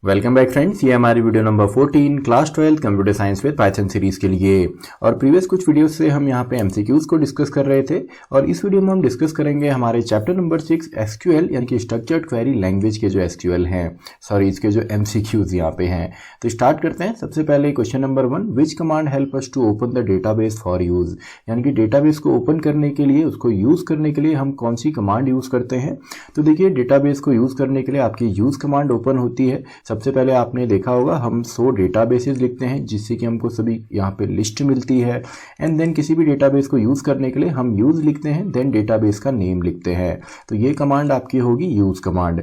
Welcome back friends, ये हमारी video number 14 class 12 computer science with Python series के लिए। और प्रीवियस कुछ वीडियोस से हम यहाँ पे एमसीक्यूज को डिस्कस कर रहे थे और इस वीडियो में हम डिस्कस करेंगे हमारे चैप्टर नंबर 6 एसक्यूएल यानी कि स्ट्रक्चर्ड क्वेरी लैंग्वेज के जो एसक्यूएल हैं, सॉरी इसके जो एमसीक्यूज यहाँ पे हैं। तो स्टार्ट करते हैं। सबसे पहले question number 1, which command help us to open the database for use, यानी कि डेटाबेस को ओपन करने के लिए, उसको यूज करने के लिए हम कौन सी कमांड यूज करते हैं। तो देखिए, डेटाबेस को यूज करने के लिए आपकी यूज कमांड ओपन होती है। सबसे पहले आपने देखा होगा हम 100 डेटाबेसेस लिखते हैं जिससे कि हमको सभी यहाँ पे लिस्ट मिलती है। एंड देन किसी भी डेटाबेस को यूज़ करने के लिए हम यूज़ लिखते हैं, देन डेटाबेस का नेम लिखते हैं। तो ये कमांड आपकी होगी यूज़ कमांड।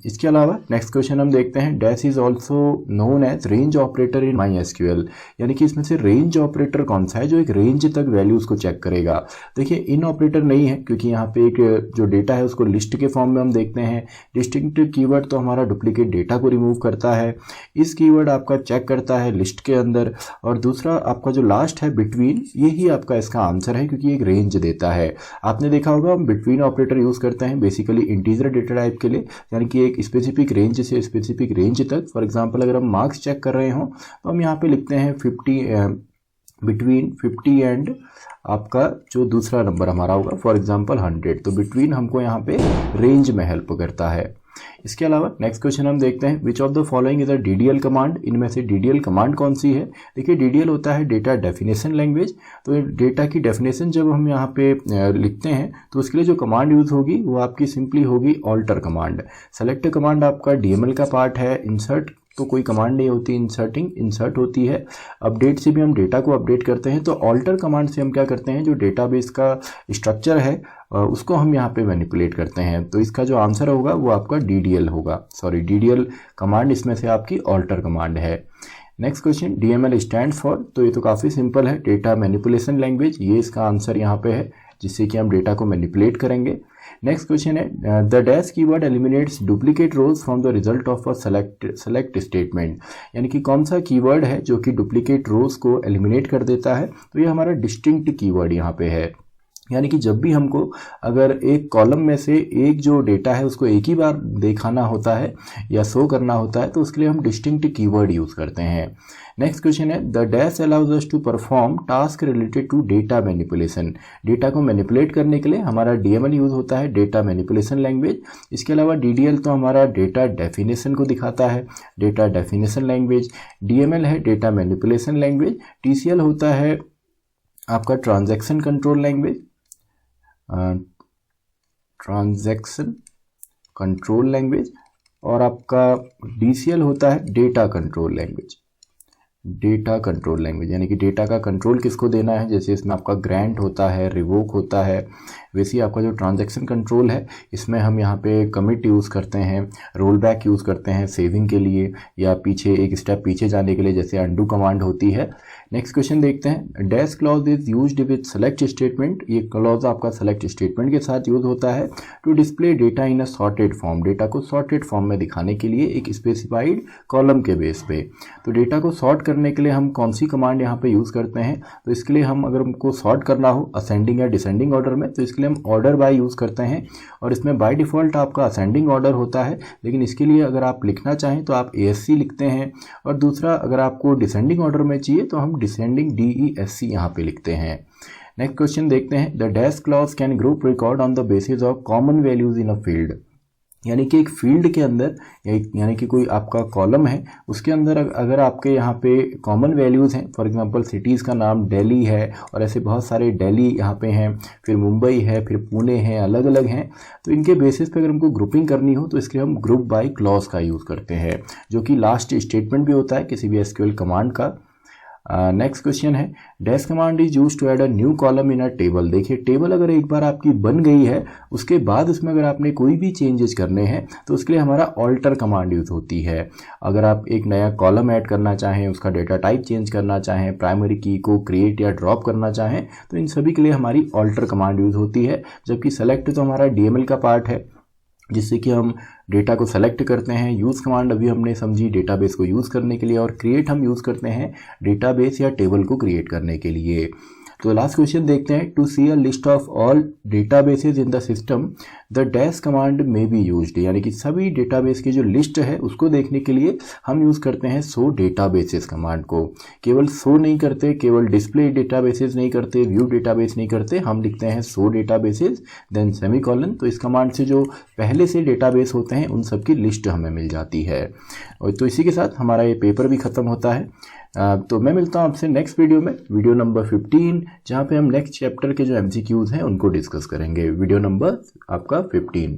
इसके अलावा नेक्स्ट क्वेश्चन हम देखते हैं, dash is also known as range operator in My SQL, यानी कि इसमें से रेंज ऑपरेटर कौन सा है जो एक रेंज तक वैल्यूज़ को चेक करेगा। देखिए, इन ऑपरेटर नहीं है क्योंकि यहाँ पे एक जो डेटा है उसको लिस्ट के फॉर्म में हम देखते हैं। डिस्टिंक्टिव कीवर्ड तो हमारा डुप्लीकेट डेटा को रिमूव करता है, इस कीवर्ड आपका चेक करता है लिस्ट के अंदर। और दूसरा आपका जो लास्ट है बिटवीन, यही आपका इसका आंसर है क्योंकि एक रेंज देता है। आपने देखा होगा हम बिटवीन ऑपरेटर यूज़ करते हैं बेसिकली इंटीजर डेटा टाइप के लिए, यानी कि एक स्पेसिफिक रेंज से स्पेसिफिक रेंज तक। फॉर एग्जांपल अगर हम मार्क्स चेक कर रहे हो तो हम यहाँ पे लिखते हैं 50 बिटवीन 50 एंड आपका जो दूसरा नंबर हमारा होगा फॉर एग्जांपल 100। तो बिटवीन हमको यहाँ पे रेंज में हेल्प करता है। इसके अलावा नेक्स्ट क्वेश्चन हम देखते हैं, which of the following is a DDL command, इनमें से डीडीएल कमांड कौन सी है। देखिए, डीडीएल होता है डेटा डेफिनेशन लैंग्वेज। तो डेटा की डेफिनेशन जब हम यहाँ पे लिखते हैं तो उसके लिए जो कमांड यूज होगी वो आपकी सिंपली होगी ऑल्टर कमांड। सेलेक्ट कमांड आपका डीएमएल का पार्ट है। इंसर्ट तो कोई कमांड नहीं होती, इंसर्ट होती है। अपडेट से भी हम डेटा को अपडेट करते हैं। तो ऑल्टर कमांड से हम क्या करते हैं, जो डेटाबेस का स्ट्रक्चर है उसको हम यहाँ पे मैनिपुलेट करते हैं। तो इसका जो आंसर होगा वो आपका डीडीएल होगा, सॉरी डीडीएल कमांड इसमें से आपकी ऑल्टर कमांड है। Next question, DML stand for, तो ये तो काफ़ी सिंपल है, डेटा मैनिपुलेशन लैंग्वेज, ये इसका आंसर यहाँ पे है जिससे कि हम डेटा को मैनिपुलेट करेंगे। नेक्स्ट क्वेश्चन है, the dash keyword eliminates duplicate rows from the result of a select statement, यानी कि कौन सा कीवर्ड है जो कि डुप्लीकेट रोज को एलिमिनेट कर देता है। तो ये हमारा डिस्टिंक्ट कीवर्ड यहाँ पे है, यानी कि जब भी हमको अगर एक कॉलम में से एक जो डेटा है उसको एक ही बार दिखाना होता है या शो करना होता है तो उसके लिए हम डिस्टिंक्ट कीवर्ड यूज़ करते हैं। नेक्स्ट क्वेश्चन है, the dash allows us to perform task related to data manipulation, data को मैनिपुलेट करने के लिए हमारा डीएमएल यूज़ होता है, डेटा मैनिपुलेशन लैंग्वेज। इसके अलावा डीडीएल तो हमारा डेटा डेफिनेशन को दिखाता है, डेटा डेफिनेशन लैंग्वेज। डीएमएल है डेटा मैनिपुलेशन लैंग्वेज। टीसीएल होता है आपका transaction control language, transaction control language. और आपका डीसीएल होता है data control language, data control language, यानी कि डेटा का कंट्रोल किसको देना है, जैसे इसमें आपका ग्रांट होता है, रिवोक होता है, वैसे ही आपका जो ट्रांजैक्शन कंट्रोल है इसमें हम यहाँ पे कमिट यूज़ करते हैं, रोल बैक यूज़ करते हैं सेविंग के लिए या पीछे एक स्टेप पीछे जाने के लिए, जैसे अंडू कमांड होती है। नेक्स्ट क्वेश्चन देखते हैं, dash clause is used with select statement, ये क्लॉज आपका सेलेक्ट स्टेटमेंट के साथ यूज होता है to display data in a sorted form, data को सॉर्टेड फॉर्म में दिखाने के लिए एक स्पेसिफाइड कॉलम के बेस पे। तो डेटा को सॉर्ट करने के लिए हम कौन सी कमांड यहाँ पे यूज़ करते हैं, तो इसके लिए हम अगर हमको सॉर्ट करना हो असेंडिंग या डिसेंडिंग ऑर्डर में तो इसके लिए हम ऑर्डर बाय यूज़ करते हैं। और इसमें बाय डिफ़ॉल्ट आपका असेंडिंग ऑर्डर होता है, लेकिन इसके लिए अगर आप लिखना चाहें तो आप ASC लिखते हैं। और दूसरा अगर आपको डिसेंडिंग ऑर्डर में चाहिए तो हम डिसेंडिंग DESC यहाँ पे लिखते हैं। नेक्स्ट क्वेश्चन देखते हैं, the dash clause can group record on the basis of common values in a field, यानी कि एक फील्ड के अंदर यानी कि कोई आपका कॉलम है उसके अंदर अगर आपके यहाँ पे कॉमन वैल्यूज़ हैं, फॉर एग्जांपल सिटीज़ का नाम दिल्ली है और ऐसे बहुत सारे दिल्ली यहाँ पे हैं, फिर मुंबई है, फिर पुणे है, अलग अलग हैं, तो इनके बेसिस पे अगर हमको ग्रुपिंग करनी हो तो इसके लिए हम ग्रुप बाय क्लॉज का यूज़ करते हैं, जो कि लास्ट स्टेटमेंट भी होता है किसी भी एसक्यूएल कमांड का। नेक्स्ट क्वेश्चन है, dash command is use to add a new column in a table. देखिए, टेबल अगर एक बार आपकी बन गई है उसके बाद उसमें अगर आपने कोई भी चेंजेस करने हैं तो उसके लिए हमारा ऑल्टर कमांड यूज होती है। अगर आप एक नया कॉलम ऐड करना चाहें, उसका डेटा टाइप चेंज करना चाहें, प्राइमरी की को क्रिएट या ड्रॉप करना चाहें तो इन सभी के लिए हमारी ऑल्टर कमांड यूज होती है। जबकि सेलेक्ट तो हमारा डीएमएल का पार्ट है जिससे कि हम डेटा को सेलेक्ट करते हैं। यूज़ कमांड अभी हमने समझी डेटाबेस को यूज़ करने के लिए, और क्रिएट हम यूज़ करते हैं डेटाबेस या टेबल को क्रिएट करने के लिए। तो लास्ट क्वेश्चन देखते हैं, to see a list of all databases in the system the dash command में बी यूज्ड, यानी कि सभी डेटाबेस की जो लिस्ट है उसको देखने के लिए हम यूज़ करते हैं सो डेटाबेसेस कमांड को। केवल सो नहीं करते, केवल डिस्प्ले डेटाबेसेस नहीं करते, व्यू डेटाबेस नहीं करते, हम लिखते हैं सो डेटाबेसेस देन सेमीकोलन। तो इस कमांड से जो पहले से डेटाबेस होते हैं उन सब की लिस्ट हमें मिल जाती है। और तो इसी के साथ हमारा ये पेपर भी ख़त्म होता है। तो मैं मिलता हूँ आपसे नेक्स्ट वीडियो में, वीडियो नंबर 15, जहाँ पे हम नेक्स्ट चैप्टर के जो MCQs हैं उनको डिस्कस करेंगे। वीडियो नंबर आपका 15।